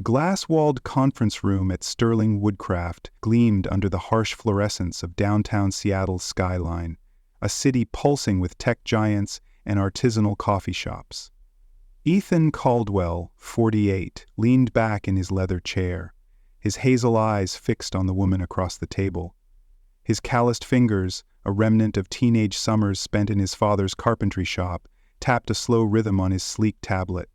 glass-walled conference room at Sterling Woodcraft gleamed under the harsh fluorescence of downtown Seattle's skyline, a city pulsing with tech giants and artisanal coffee shops. Ethan Caldwell, 48, leaned back in his leather chair, his hazel eyes fixed on the woman across the table. His calloused fingers, a remnant of teenage summers spent in his father's carpentry shop, tapped a slow rhythm on his sleek tablet.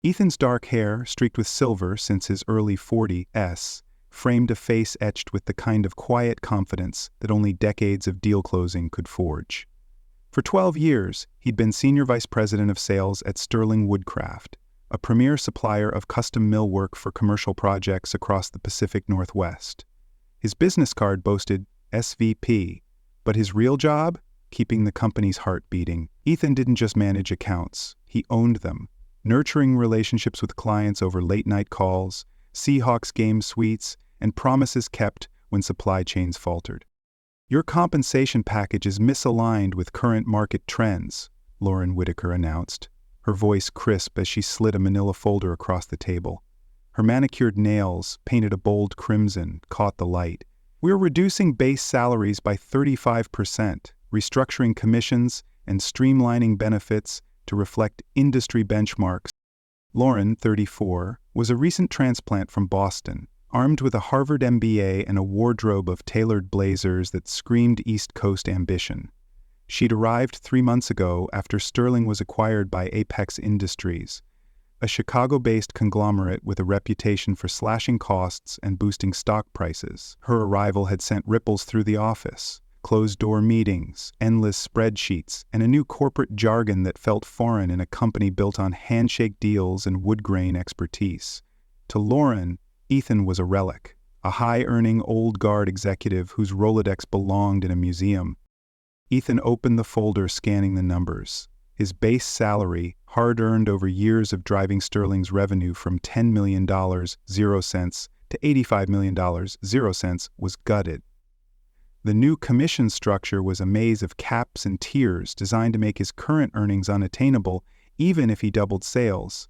Ethan's dark hair, streaked with silver since his early 40s, framed a face etched with the kind of quiet confidence that only decades of deal closing could forge. For 12 years, he'd been Senior Vice President of Sales at Sterling Woodcraft, a premier supplier of custom millwork for commercial projects across the Pacific Northwest. His business card boasted SVP, but his real job? Keeping the company's heart beating. Ethan didn't just manage accounts, he owned them, nurturing relationships with clients over late-night calls, Seahawks game suites, and promises kept when supply chains faltered. "Your compensation package is misaligned with current market trends," Lauren Whitaker announced, her voice crisp as she slid a manila folder across the table. Her manicured nails, painted a bold crimson, caught the light. "We're reducing base salaries by 35%, restructuring commissions, and streamlining benefits to reflect industry benchmarks." Lauren, 34, was a recent transplant from Boston, armed with a Harvard MBA and a wardrobe of tailored blazers that screamed East Coast ambition. She'd arrived 3 months ago after Sterling was acquired by Apex Industries, a Chicago-based conglomerate with a reputation for slashing costs and boosting stock prices. Her arrival had sent ripples through the office, closed-door meetings, endless spreadsheets, and a new corporate jargon that felt foreign in a company built on handshake deals and wood-grain expertise. To Lauren, Ethan was a relic, a high-earning old-guard executive whose Rolodex belonged in a museum. Ethan opened the folder, scanning the numbers. His base salary, hard-earned over years of driving Sterling's revenue from $10 million, 0 cents, to $85 million, 0 cents, was gutted. The new commission structure was a maze of caps and tiers designed to make his current earnings unattainable, even if he doubled sales.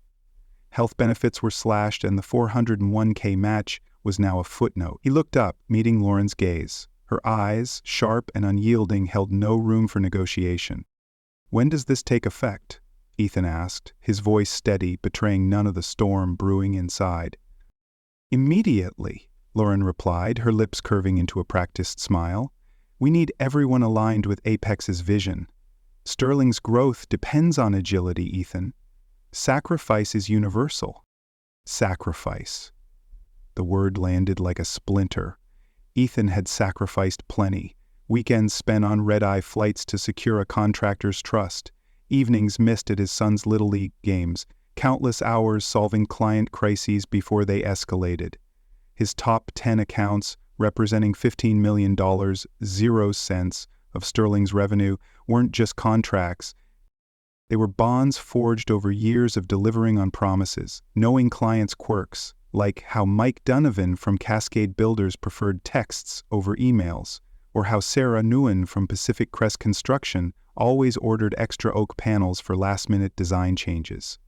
Health benefits were slashed, and the 401k match was now a footnote. He looked up, meeting Lauren's gaze. Her eyes, sharp and unyielding, held no room for negotiation. "When does this take effect?" Ethan asked, his voice steady, betraying none of the storm brewing inside. "Immediately," Lauren replied, her lips curving into a practiced smile. "We need everyone aligned with Apex's vision. Sterling's growth depends on agility, Ethan. Sacrifice is universal." Sacrifice. The word landed like a splinter. Ethan had sacrificed plenty. Weekends spent on red-eye flights to secure a contractor's trust, evenings missed at his son's Little League games, countless hours solving client crises before they escalated. His top 10 accounts, representing $15 million, 0 cents, of Sterling's revenue, weren't just contracts. They were bonds forged over years of delivering on promises, knowing clients' quirks, like how Mike Donovan from Cascade Builders preferred texts over emails, or how Sarah Nguyen from Pacific Crest Construction always ordered extra oak panels for last-minute design changes.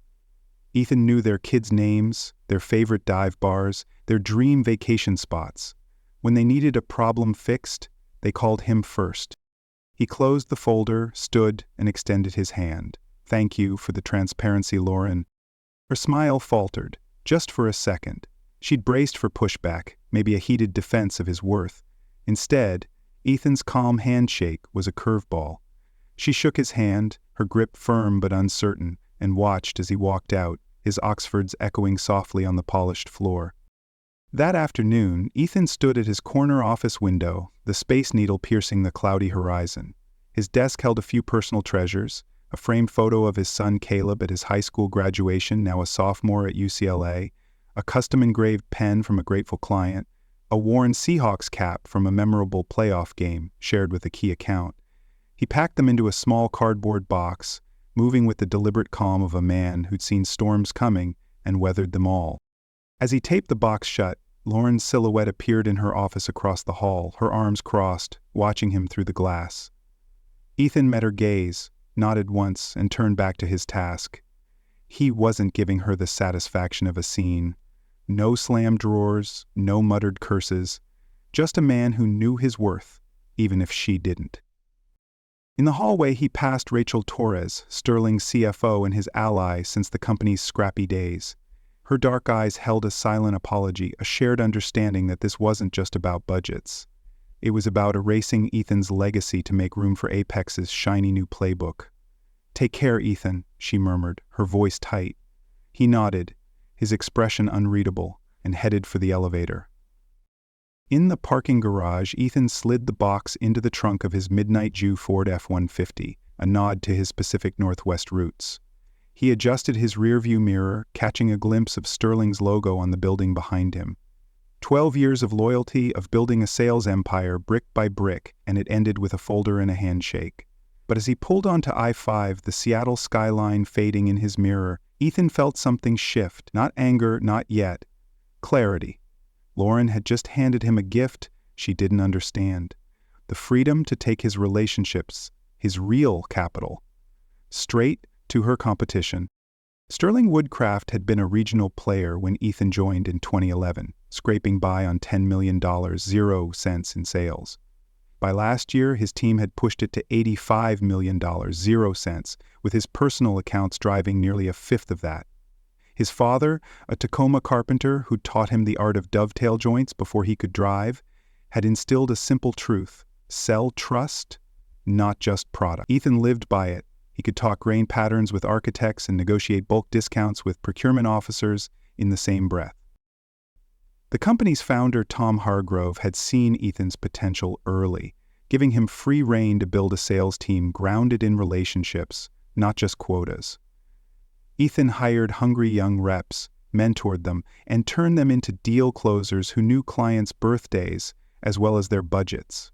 Ethan knew their kids' names, their favorite dive bars, their dream vacation spots. When they needed a problem fixed, they called him first. He closed the folder, stood, and extended his hand. "Thank you for the transparency, Lauren." Her smile faltered, just for a second. She'd braced for pushback, maybe a heated defense of his worth. Instead, Ethan's calm handshake was a curveball. She shook his hand, her grip firm but uncertain, and watched as he walked out, his Oxfords echoing softly on the polished floor. That afternoon, Ethan stood at his corner office window, the Space Needle piercing the cloudy horizon. His desk held a few personal treasures, a framed photo of his son Caleb at his high school graduation, now a sophomore at UCLA, a custom-engraved pen from a grateful client, a worn Seahawks cap from a memorable playoff game shared with a key account. He packed them into a small cardboard box, moving with the deliberate calm of a man who'd seen storms coming and weathered them all. As he taped the box shut, Lauren's silhouette appeared in her office across the hall, her arms crossed, watching him through the glass. Ethan met her gaze, nodded once, and turned back to his task. He wasn't giving her the satisfaction of a scene. No slammed drawers, no muttered curses. Just a man who knew his worth, even if she didn't. In the hallway, he passed Rachel Torres, Sterling's CFO and his ally since the company's scrappy days. Her dark eyes held a silent apology, a shared understanding that this wasn't just about budgets. It was about erasing Ethan's legacy to make room for Apex's shiny new playbook. "Take care, Ethan," she murmured, her voice tight. He nodded, his expression unreadable, and headed for the elevator. In the parking garage, Ethan slid the box into the trunk of his Midnight Jew Ford F-150, a nod to his Pacific Northwest roots. He adjusted his rearview mirror, catching a glimpse of Sterling's logo on the building behind him. 12 years of loyalty, of building a sales empire brick by brick, and it ended with a folder and a handshake. But as he pulled onto I-5, the Seattle skyline fading in his mirror, Ethan felt something shift, not anger, not yet. Clarity. Lauren had just handed him a gift she didn't understand. The freedom to take his relationships, his real capital, straight to her competition. Sterling Woodcraft had been a regional player when Ethan joined in 2011, scraping by on $10 million, 0 cents in sales. By last year, his team had pushed it to $85 million, 0 cents, with his personal accounts driving nearly a fifth of that. His father, a Tacoma carpenter who taught him the art of dovetail joints before he could drive, had instilled a simple truth: sell trust, not just product. Ethan lived by it. He could talk grain patterns with architects and negotiate bulk discounts with procurement officers in the same breath. The company's founder, Tom Hargrove, had seen Ethan's potential early, giving him free rein to build a sales team grounded in relationships, not just quotas. Ethan hired hungry young reps, mentored them, and turned them into deal closers who knew clients' birthdays as well as their budgets.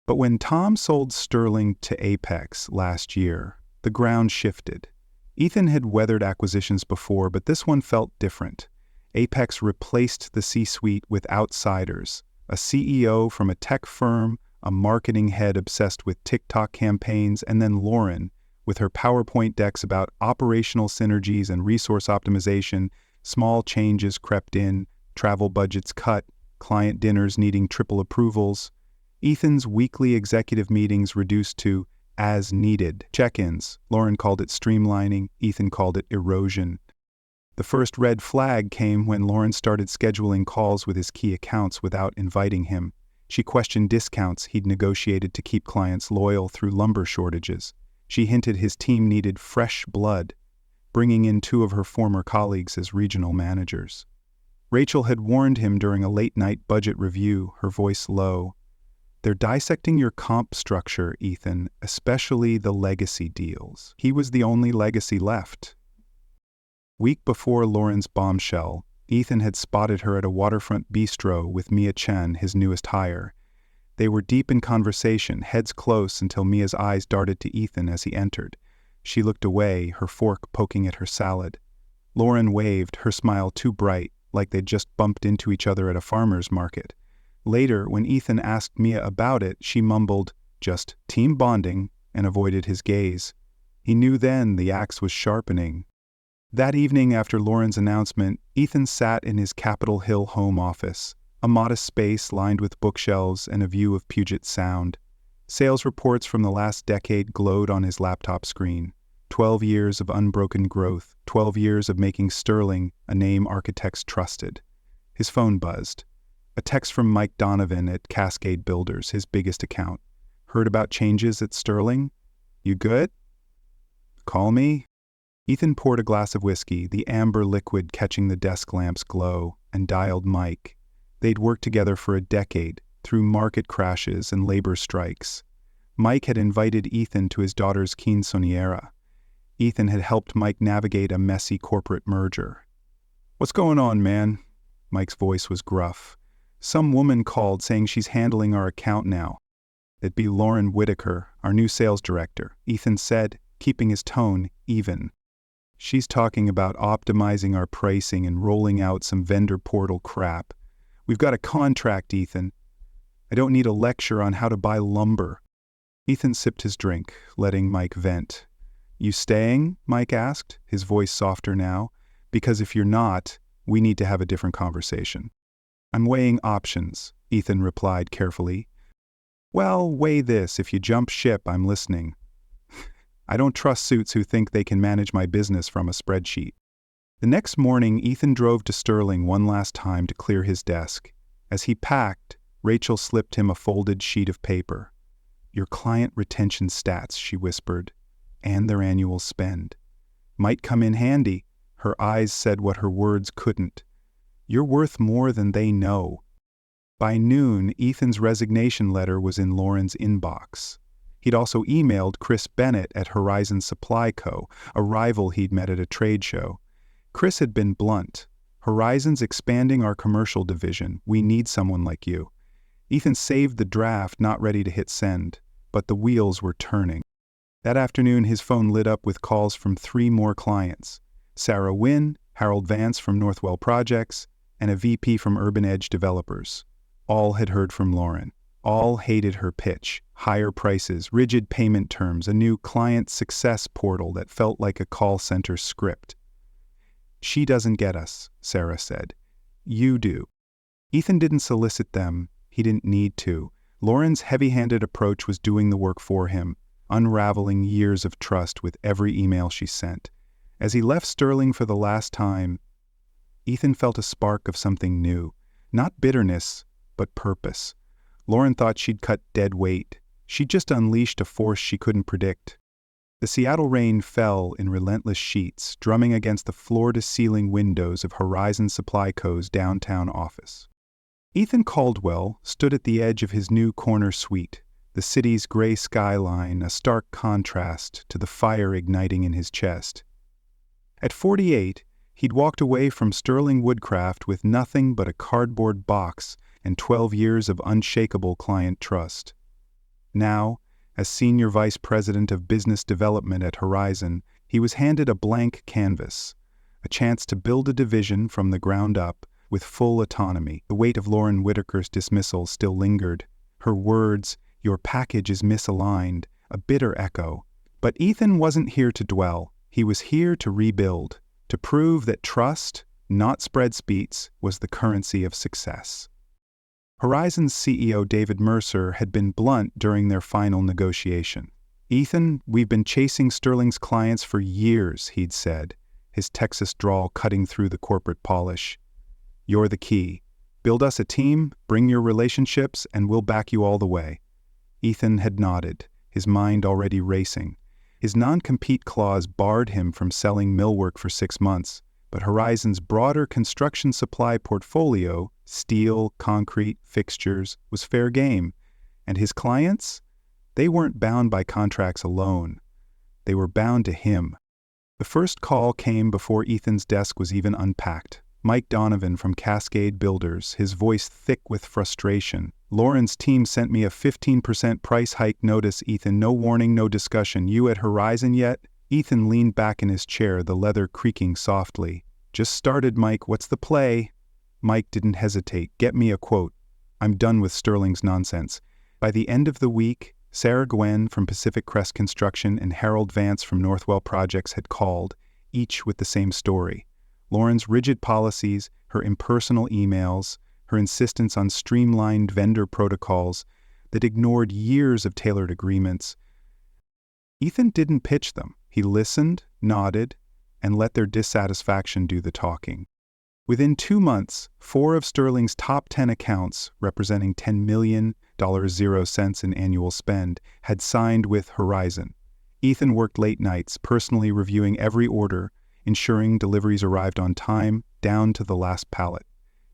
But when Tom sold Sterling to Apex last year, the ground shifted. Ethan had weathered acquisitions before, but this one felt different. Apex replaced the C-suite with outsiders, a CEO from a tech firm, a marketing head obsessed with TikTok campaigns, and then Lauren, with her PowerPoint decks about operational synergies and resource optimization. Small changes crept in, travel budgets cut, client dinners needing triple approvals. Ethan's weekly executive meetings reduced to as-needed check-ins. Lauren called it streamlining, Ethan called it erosion. The first red flag came when Lauren started scheduling calls with his key accounts without inviting him. She questioned discounts he'd negotiated to keep clients loyal through lumber shortages. She hinted his team needed fresh blood, bringing in 2 of her former colleagues as regional managers. Rachel had warned him during a late-night budget review, her voice low. "They're dissecting your comp structure, Ethan, especially the legacy deals." He was the only legacy left. Week before Lauren's bombshell, Ethan had spotted her at a waterfront bistro with Mia Chen, his newest hire. They were deep in conversation, heads close, until Mia's eyes darted to Ethan as he entered. She looked away, her fork poking at her salad. Lauren waved, her smile too bright, like they'd just bumped into each other at a farmer's market. Later, when Ethan asked Mia about it, she mumbled, "Just team bonding," and avoided his gaze. He knew then the axe was sharpening. That evening after Lauren's announcement, Ethan sat in his Capitol Hill home office, a modest space lined with bookshelves and a view of Puget Sound. Sales reports from the last decade glowed on his laptop screen. 12 years of unbroken growth, 12 years of making Sterling a name architects trusted. His phone buzzed. A text from Mike Donovan at Cascade Builders, his biggest account. "Heard about changes at Sterling? You good? Call me?" Ethan poured a glass of whiskey, the amber liquid catching the desk lamp's glow, and dialed Mike. They'd worked together for a decade, through market crashes and labor strikes. Mike had invited Ethan to his daughter's quinceañera. Ethan had helped Mike navigate a messy corporate merger. "What's going on, man?" Mike's voice was gruff. "Some woman called saying she's handling our account now. It'd be Lauren Whitaker, our new sales director," Ethan said, keeping his tone even. "She's talking about optimizing our pricing and rolling out some vendor portal crap. We've got a contract, Ethan. I don't need a lecture on how to buy lumber." Ethan sipped his drink, letting Mike vent. "You staying?" Mike asked, his voice softer now. "Because if you're not, We need to have a different conversation. I'm weighing options, Ethan replied carefully. Well, weigh this. If you jump ship, I'm listening. I don't trust suits who think they can manage my business from a spreadsheet. The next morning, Ethan drove to Sterling one last time to clear his desk. As he packed, Rachel slipped him a folded sheet of paper. Your client retention stats, she whispered, and their annual spend. Might come in handy. Her eyes said what her words couldn't. You're worth more than they know. By noon, Ethan's resignation letter was in Lauren's inbox. He'd also emailed Chris Bennett at Horizon Supply Co., a rival he'd met at a trade show. Chris had been blunt. Horizon's expanding our commercial division. We need someone like you. Ethan saved the draft, not ready to hit send, but the wheels were turning. That afternoon, his phone lit up with calls from 3 more clients. Sarah Wynn, Harold Vance from Northwell Projects, and a VP from Urban Edge Developers. All had heard from Lauren. All hated her pitch, higher prices, rigid payment terms, a new client success portal that felt like a call center script. She doesn't get us, Sarah said. You do. Ethan didn't solicit them. He didn't need to. Lauren's heavy-handed approach was doing the work for him, unraveling years of trust with every email she sent. As he left Sterling for the last time, Ethan felt a spark of something new. Not bitterness, but purpose. Lauren thought she'd cut dead weight. She'd just unleashed a force she couldn't predict. The Seattle rain fell in relentless sheets, drumming against the floor-to-ceiling windows of Horizon Supply Co.'s downtown office. Ethan Caldwell stood at the edge of his new corner suite, the city's gray skyline a stark contrast to the fire igniting in his chest. At 48, he'd walked away from Sterling Woodcraft with nothing but a cardboard box and 12 years of unshakable client trust. Now, as Senior Vice President of Business Development at Horizon, he was handed a blank canvas, a chance to build a division from the ground up with full autonomy. The weight of Lauren Whitaker's dismissal still lingered. Her words, "Your package is misaligned," a bitter echo. But Ethan wasn't here to dwell. He was here to rebuild, to prove that trust, not spreadsheets, was the currency of success. Horizon's CEO David Mercer had been blunt during their final negotiation. Ethan, we've been chasing Sterling's clients for years, he'd said, his Texas drawl cutting through the corporate polish. You're the key. Build us a team, bring your relationships, and we'll back you all the way. Ethan had nodded, his mind already racing. His non-compete clause barred him from selling millwork for 6 months, but Horizon's broader construction supply portfolio, steel, concrete, fixtures, was fair game. And his clients? They weren't bound by contracts alone. They were bound to him. The first call came before Ethan's desk was even unpacked. Mike Donovan from Cascade Builders, his voice thick with frustration. Lauren's team sent me a 15% price hike notice, Ethan. No warning, no discussion. You at Horizon yet? Ethan leaned back in his chair, the leather creaking softly. Just started, Mike. What's the play? Mike didn't hesitate. Get me a quote. I'm done with Sterling's nonsense. By the end of the week, Sarah Gwen from Pacific Crest Construction and Harold Vance from Northwell Projects had called, each with the same story. Lauren's rigid policies, her impersonal emails, her insistence on streamlined vendor protocols that ignored years of tailored agreements. Ethan didn't pitch them. He listened, nodded, and let their dissatisfaction do the talking. Within 2 months, 4 of Sterling's top 10 accounts, representing $10 million, 0 cents in annual spend, had signed with Horizon. Ethan worked late nights, personally reviewing every order, ensuring deliveries arrived on time, down to the last pallet.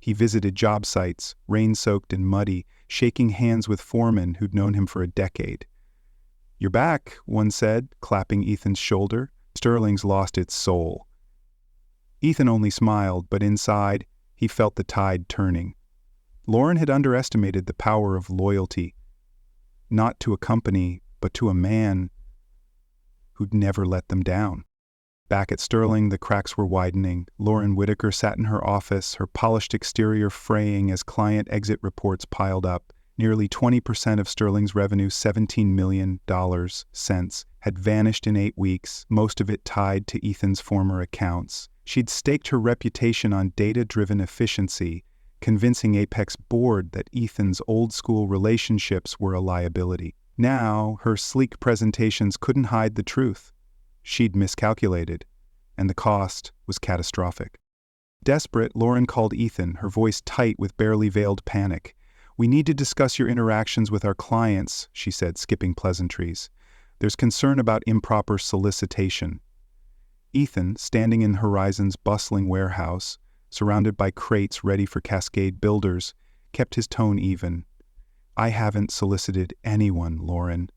He visited job sites, rain-soaked and muddy, shaking hands with foremen who'd known him for a decade. You're back, one said, clapping Ethan's shoulder. Sterling's lost its soul. Ethan only smiled, but inside, he felt the tide turning. Lauren had underestimated the power of loyalty, not to a company, but to a man who'd never let them down. Back at Sterling, the cracks were widening. Lauren Whitaker sat in her office, her polished exterior fraying as client exit reports piled up. Nearly 20% of Sterling's revenue, $17 million, had vanished in 8 weeks, most of it tied to Ethan's former accounts. She'd staked her reputation on data-driven efficiency, convincing Apex board that Ethan's old-school relationships were a liability. Now, her sleek presentations couldn't hide the truth. She'd miscalculated, and the cost was catastrophic. Desperate, Lauren called Ethan, her voice tight with barely veiled panic. "We need to discuss your interactions with our clients," she said, skipping pleasantries. "There's concern about improper solicitation." Ethan, standing in Horizon's bustling warehouse, surrounded by crates ready for Cascade builders, kept his tone even. "I haven't solicited anyone, Lauren.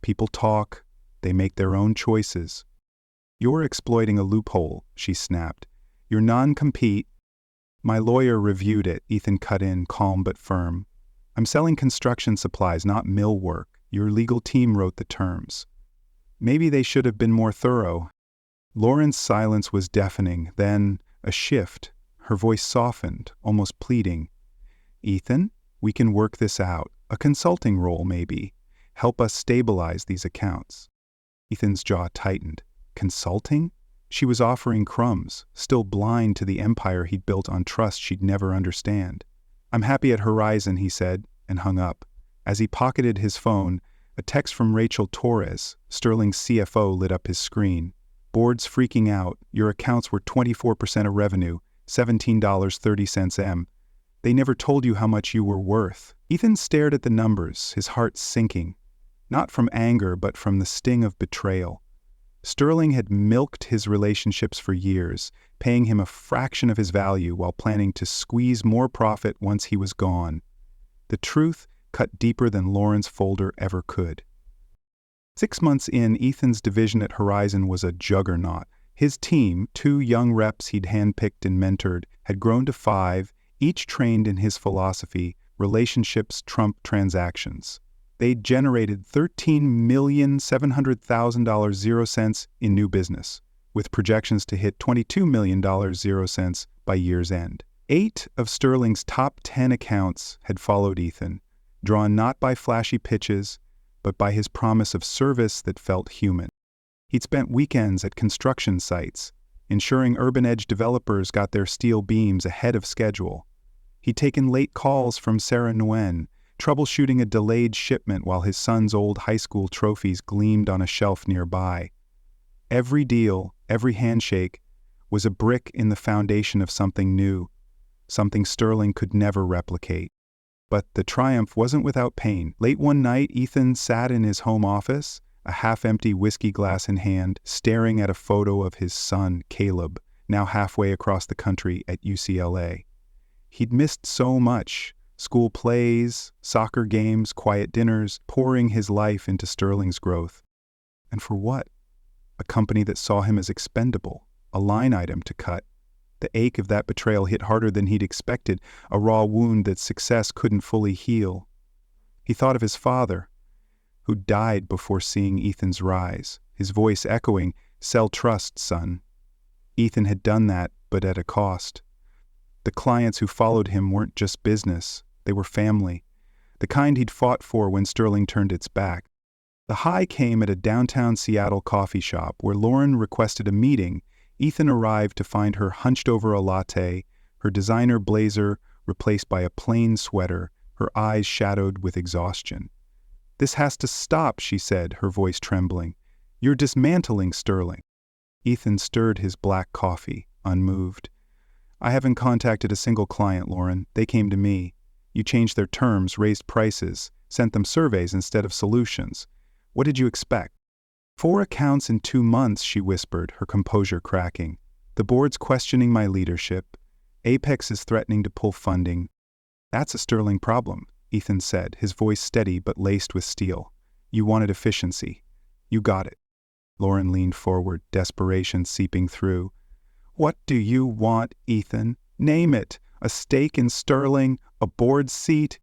People talk, they make their own choices." "You're exploiting a loophole," she snapped. "Your non-compete—" "My lawyer reviewed it," Ethan cut in, calm but firm. "I'm selling construction supplies, not mill work. Your legal team wrote the terms." "Maybe they should have been more thorough." Lauren's silence was deafening, then a shift. Her voice softened, almost pleading. "Ethan, we can work this out. A consulting role, maybe. Help us stabilize these accounts." Ethan's jaw tightened. Consulting? She was offering crumbs, still blind to the empire he'd built on trust she'd never understand. "I'm happy at Horizon," he said, and hung up. As he pocketed his phone, a text from Rachel Torres, Sterling's CFO, lit up his screen. "Board's freaking out. Your accounts were 24% of revenue, $17.30 M. They never told you how much you were worth." Ethan stared at the numbers, his heart sinking. Not from anger, but from the sting of betrayal. Sterling had milked his relationships for years, paying him a fraction of his value while planning to squeeze more profit once he was gone. The truth cut deeper than Lauren's folder ever could. 6 months in, Ethan's division at Horizon was a juggernaut. His team, 2 young reps he'd handpicked and mentored, had grown to 5, each trained in his philosophy: relationships trump transactions. They'd generated $13,700,000 0 cents in new business, with projections to hit $22 million 0 cents by year's end. 8 of Sterling's top 10 accounts had followed Ethan, drawn not by flashy pitches, but by his promise of service that felt human. He'd spent weekends at construction sites, ensuring Urban Edge developers got their steel beams ahead of schedule. He'd taken late calls from Sarah Nguyen, troubleshooting a delayed shipment while his son's old high school trophies gleamed on a shelf nearby. Every deal, every handshake, was a brick in the foundation of something new, something Sterling could never replicate. But the triumph wasn't without pain. Late one night, Ethan sat in his home office, a half-empty whiskey glass in hand, staring at a photo of his son, Caleb, now halfway across the country at UCLA. He'd missed so much: school plays, soccer games, quiet dinners, pouring his life into Sterling's growth. And for what? A company that saw him as expendable, a line item to cut. The ache of that betrayal hit harder than he'd expected, a raw wound that success couldn't fully heal. He thought of his father, who died before seeing Ethan's rise, his voice echoing, "Sell trust, son." Ethan had done that, but at a cost. The clients who followed him weren't just business, they were family, the kind he'd fought for when Sterling turned its back. The high came at a downtown Seattle coffee shop where Lauren requested a meeting. Ethan arrived to find her hunched over a latte, her designer blazer replaced by a plain sweater, her eyes shadowed with exhaustion. "This has to stop," she said, her voice trembling. "You're dismantling Sterling." Ethan stirred his black coffee, unmoved. "I haven't contacted a single client, Lauren. They came to me. You changed their terms, raised prices, sent them surveys instead of solutions. What did you expect?" "4 accounts in 2 months, she whispered, her composure cracking. "The board's questioning my leadership. Apex is threatening to pull funding." "That's a Sterling problem," Ethan said, his voice steady but laced with steel. "You wanted efficiency. You got it." Lauren leaned forward, desperation seeping through. "What do you want, Ethan? Name it. A stake in Sterling? A board seat?"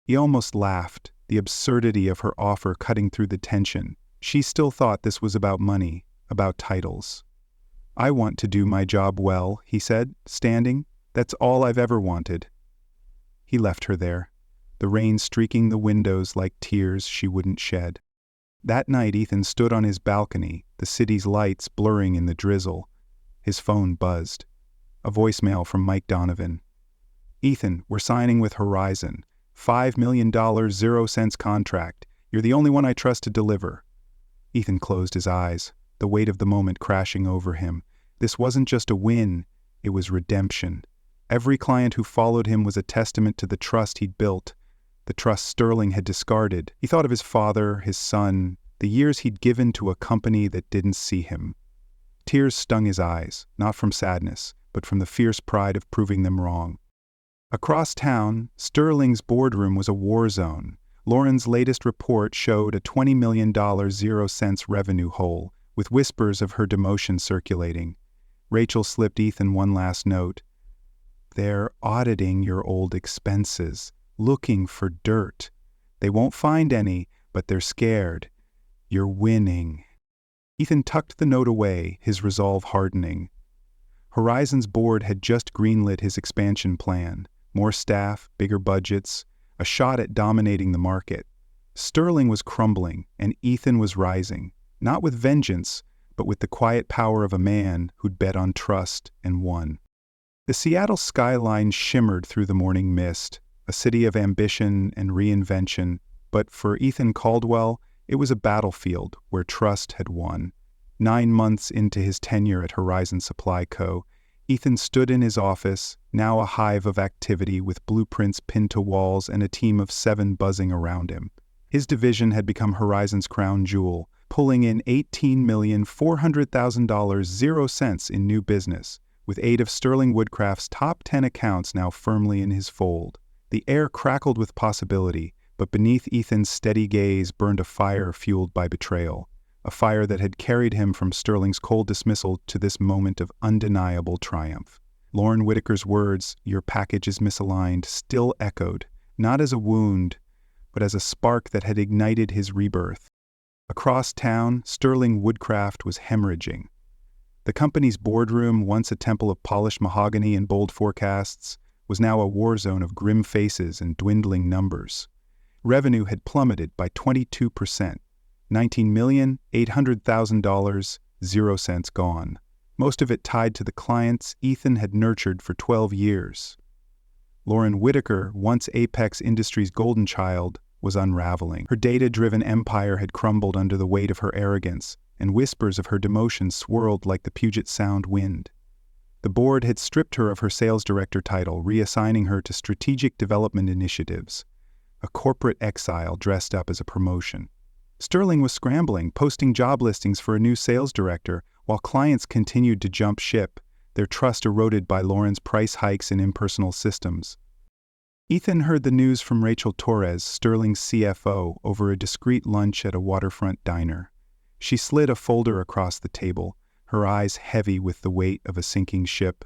He almost laughed, the absurdity of her offer cutting through the tension. She still thought this was about money, about titles. "I want to do my job well," he said, standing. "That's all I've ever wanted." He left her there, the rain streaking the windows like tears she wouldn't shed. That night Ethan stood on his balcony, the city's lights blurring in the drizzle. His phone buzzed. A voicemail from Mike Donovan. "Ethan, we're signing with Horizon. $5 million 0 cents contract. You're the only one I trust to deliver." Ethan closed his eyes, the weight of the moment crashing over him. This wasn't just a win, it was redemption. Every client who followed him was a testament to the trust he'd built, the trust Sterling had discarded. He thought of his father, his son, the years he'd given to a company that didn't see him. Tears stung his eyes, not from sadness, but from the fierce pride of proving them wrong. Across town, Sterling's boardroom was a war zone. Lauren's latest report showed a $20 million 0 cents revenue hole, with whispers of her demotion circulating. Rachel slipped Ethan one last note. "They're auditing your old expenses, looking for dirt. They won't find any, but they're scared. You're winning." Ethan tucked the note away, his resolve hardening. Horizon's board had just greenlit his expansion plan. More staff, bigger budgets, a shot at dominating the market. Sterling was crumbling, and Ethan was rising, not with vengeance, but with the quiet power of a man who'd bet on trust and won. The Seattle skyline shimmered through the morning mist, a city of ambition and reinvention, but for Ethan Caldwell, it was a battlefield where trust had won. 9 months into his tenure at Horizon Supply Co., Ethan stood in his office, now a hive of activity with blueprints pinned to walls and a team of 7 buzzing around him. His division had become Horizon's crown jewel, pulling in $18,400,000 0 cents in new business, with 8 of Sterling Woodcraft's top 10 accounts now firmly in his fold. The air crackled with possibility, but beneath Ethan's steady gaze burned a fire fueled by betrayal, a fire that had carried him from Sterling's cold dismissal to this moment of undeniable triumph. Lauren Whitaker's words, "Your package is misaligned," still echoed, not as a wound, but as a spark that had ignited his rebirth. Across town, Sterling Woodcraft was hemorrhaging. The company's boardroom, once a temple of polished mahogany and bold forecasts, was now a war zone of grim faces and dwindling numbers. Revenue had plummeted by 22%, $19,800,000, 0 cents gone. Most of it tied to the clients Ethan had nurtured for 12 years. Lauren Whitaker, once Apex Industries' golden child, was unraveling. Her data-driven empire had crumbled under the weight of her arrogance, and whispers of her demotion swirled like the Puget Sound wind. The board had stripped her of her sales director title, reassigning her to strategic development initiatives, a corporate exile dressed up as a promotion. Sterling was scrambling, posting job listings for a new sales director, while clients continued to jump ship, their trust eroded by Lauren's price hikes and impersonal systems. Ethan heard the news from Rachel Torres, Sterling's CFO, over a discreet lunch at a waterfront diner. She slid a folder across the table, her eyes heavy with the weight of a sinking ship.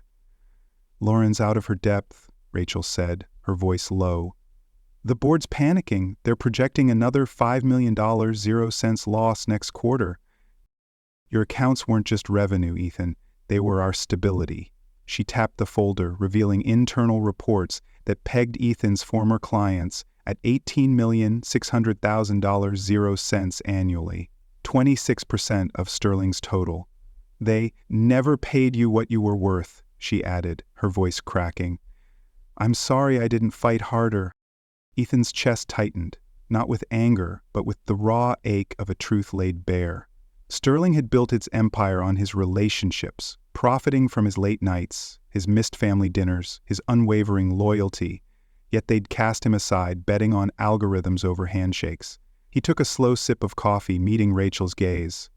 "Lauren's out of her depth," Rachel said, her voice low. "The board's panicking. They're projecting another $5 million 0 cents loss next quarter." "Your accounts weren't just revenue, Ethan. They were our stability." She tapped the folder, revealing internal reports that pegged Ethan's former clients at $18,600,000 0 cents annually, 26% of Sterling's total. "They never paid you what you were worth," she added, her voice cracking. "I'm sorry I didn't fight harder." Ethan's chest tightened, not with anger, but with the raw ache of a truth laid bare. Sterling had built its empire on his relationships, profiting from his late nights, his missed family dinners, his unwavering loyalty, yet they'd cast him aside, betting on algorithms over handshakes. He took a slow sip of coffee, meeting Rachel's gaze.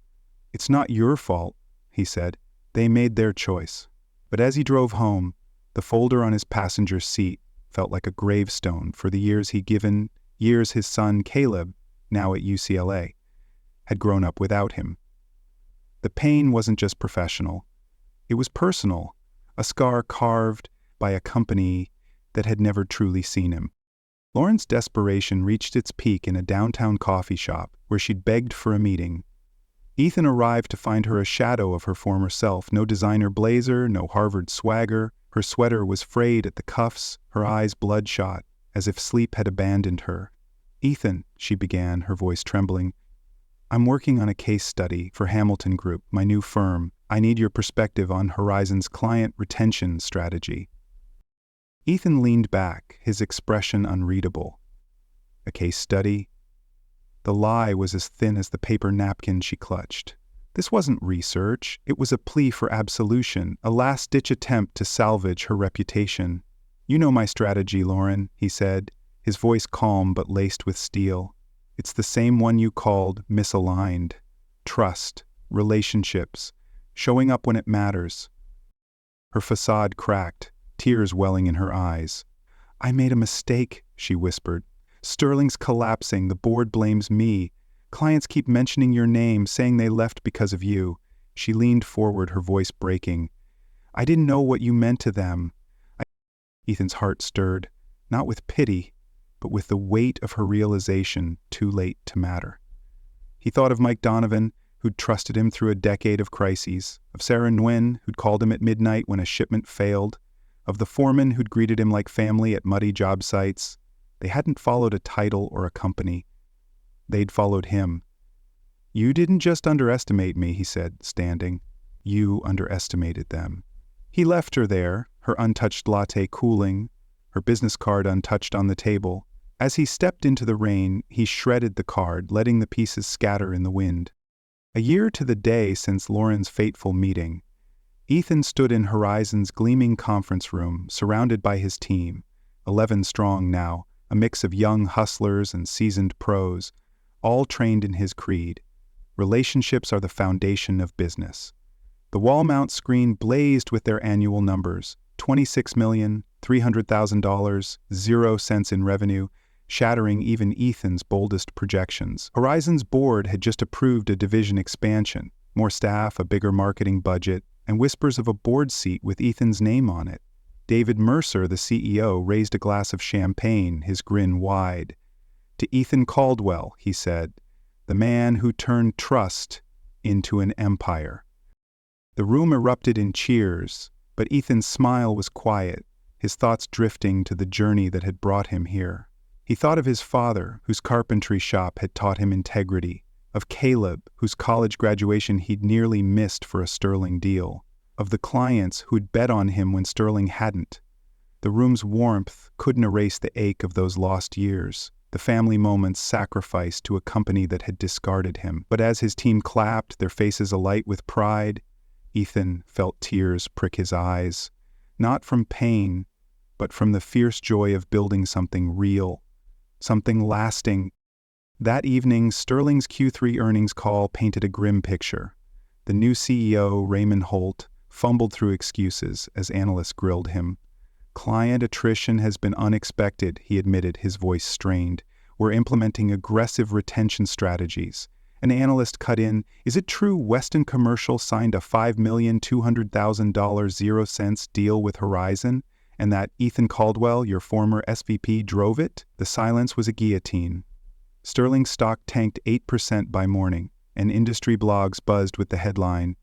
"It's not your fault," he said. "They made their choice." But as he drove home, the folder on his passenger seat felt like a gravestone for the years he'd given, years his son Caleb, now at UCLA, had grown up without him. The pain wasn't just professional. It was personal, a scar carved by a company that had never truly seen him. Lauren's desperation reached its peak in a downtown coffee shop where she'd begged for a meeting. Ethan arrived to find her a shadow of her former self, no designer blazer, no Harvard swagger. Her sweater was frayed at the cuffs, her eyes bloodshot, as if sleep had abandoned her. "Ethan," she began, her voice trembling, I'm working on a case study for Hamilton Group, my new firm. I need your perspective on Horizon's client retention strategy. Ethan leaned back, his expression unreadable. A case study? The lie was as thin as the paper napkin she clutched. This wasn't research, it was a plea for absolution, a last-ditch attempt to salvage her reputation. You know my strategy, Lauren, he said, his voice calm but laced with steel. It's the same one you called misaligned. Trust, relationships, showing up when it matters. Her facade cracked, tears welling in her eyes. I made a mistake, she whispered. Sterling's collapsing, the board blames me. Clients keep mentioning your name, saying they left because of you. She leaned forward, her voice breaking. I didn't know what you meant to them. Ethan's heart stirred, not with pity, but with the weight of her realization, too late to matter. He thought of Mike Donovan, who'd trusted him through a decade of crises, of Sarah Nguyen, who'd called him at midnight when a shipment failed, of the foreman who'd greeted him like family at muddy job sites. They hadn't followed a title or a company. They'd followed him. You didn't just underestimate me, he said, standing. You underestimated them. He left her there, her untouched latte cooling, her business card untouched on the table. As he stepped into the rain, he shredded the card, letting the pieces scatter in the wind. A year to the day since Lauren's fateful meeting, Ethan stood in Horizon's gleaming conference room, surrounded by his team, 11 strong now, a mix of young hustlers and seasoned pros, all trained in his creed. Relationships are the foundation of business. The wall mount screen blazed with their annual numbers, $26,300,000, 0 cents in revenue, shattering even Ethan's boldest projections. Horizon's board had just approved a division expansion, more staff, a bigger marketing budget, and whispers of a board seat with Ethan's name on it. David Mercer, the CEO, raised a glass of champagne, his grin wide. To Ethan Caldwell, he said, the man who turned trust into an empire. The room erupted in cheers, but Ethan's smile was quiet, his thoughts drifting to the journey that had brought him here. He thought of his father, whose carpentry shop had taught him integrity, of Caleb, whose college graduation he'd nearly missed for a Sterling deal, of the clients who'd bet on him when Sterling hadn't. The room's warmth couldn't erase the ache of those lost years, the family moments sacrificed to a company that had discarded him. But as his team clapped, their faces alight with pride, Ethan felt tears prick his eyes, not from pain, but from the fierce joy of building something real, something lasting. That evening, Sterling's Q3 earnings call painted a grim picture. The new CEO, Raymond Holt, fumbled through excuses as analysts grilled him. Client attrition has been unexpected, he admitted, his voice strained. We're implementing aggressive retention strategies. An analyst cut in, is it true Weston Commercial signed a $5,200,000 0 cents deal with Horizon, and that Ethan Caldwell, your former SVP, drove it? The silence was a guillotine. Sterling's stock tanked 8% by morning, and industry blogs buzzed with the headline,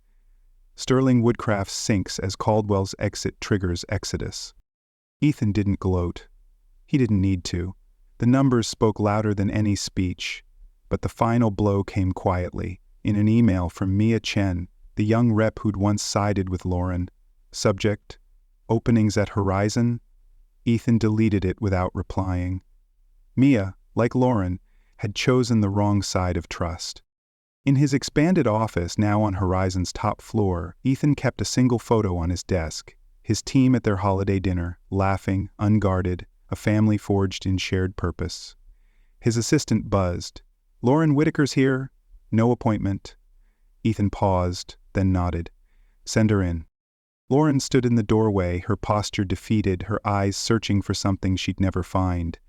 Sterling Woodcraft sinks as Caldwell's exit triggers exodus. Ethan didn't gloat. He didn't need to. The numbers spoke louder than any speech. But the final blow came quietly, in an email from Mia Chen, the young rep who'd once sided with Lauren. Subject, openings at Horizon. Ethan deleted it without replying. Mia, like Lauren, had chosen the wrong side of trust. In his expanded office, now on Horizon's top floor, Ethan kept a single photo on his desk, his team at their holiday dinner, laughing, unguarded, a family forged in shared purpose. His assistant buzzed. Lauren Whitaker's here. No appointment. Ethan paused, then nodded. Send her in. Lauren stood in the doorway, her posture defeated, her eyes searching for something she'd never find.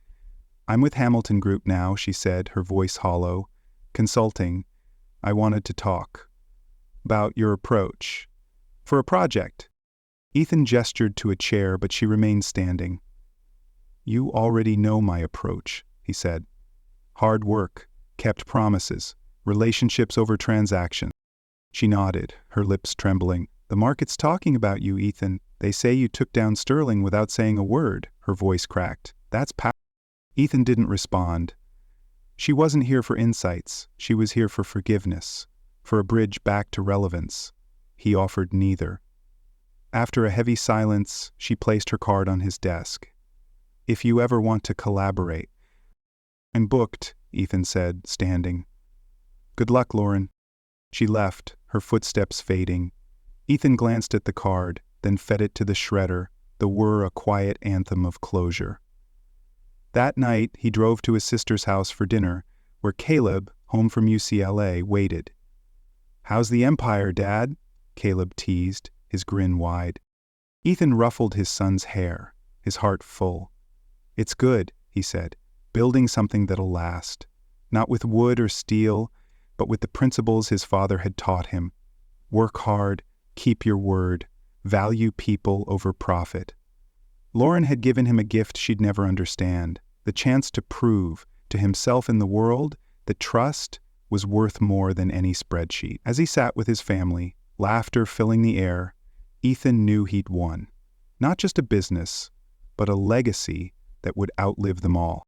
I'm with Hamilton Group now, she said, her voice hollow. Consulting. I wanted to talk. About your approach. For a project. Ethan gestured to a chair, but she remained standing. You already know my approach, he said. Hard work, kept promises, relationships over transactions. She nodded, her lips trembling. The market's talking about you, Ethan. They say you took down Sterling without saying a word, her voice cracked. That's power. Ethan didn't respond. She wasn't here for insights, she was here for forgiveness, for a bridge back to relevance. He offered neither. After a heavy silence, she placed her card on his desk. "If you ever want to collaborate." "I'm booked," Ethan said, standing. "Good luck, Lauren." She left, her footsteps fading. Ethan glanced at the card, then fed it to the shredder, the whir a quiet anthem of closure. That night, he drove to his sister's house for dinner, where Caleb, home from UCLA, waited. "How's the Empire, Dad?" Caleb teased, his grin wide. Ethan ruffled his son's hair, his heart full. "It's good," he said, "building something that'll last. Not with wood or steel, but with the principles his father had taught him. Work hard, keep your word, value people over profit." Lauren had given him a gift she'd never understand, the chance to prove, to himself and the world, that trust was worth more than any spreadsheet. As he sat with his family, laughter filling the air, Ethan knew he'd won. Not just a business, but a legacy that would outlive them all.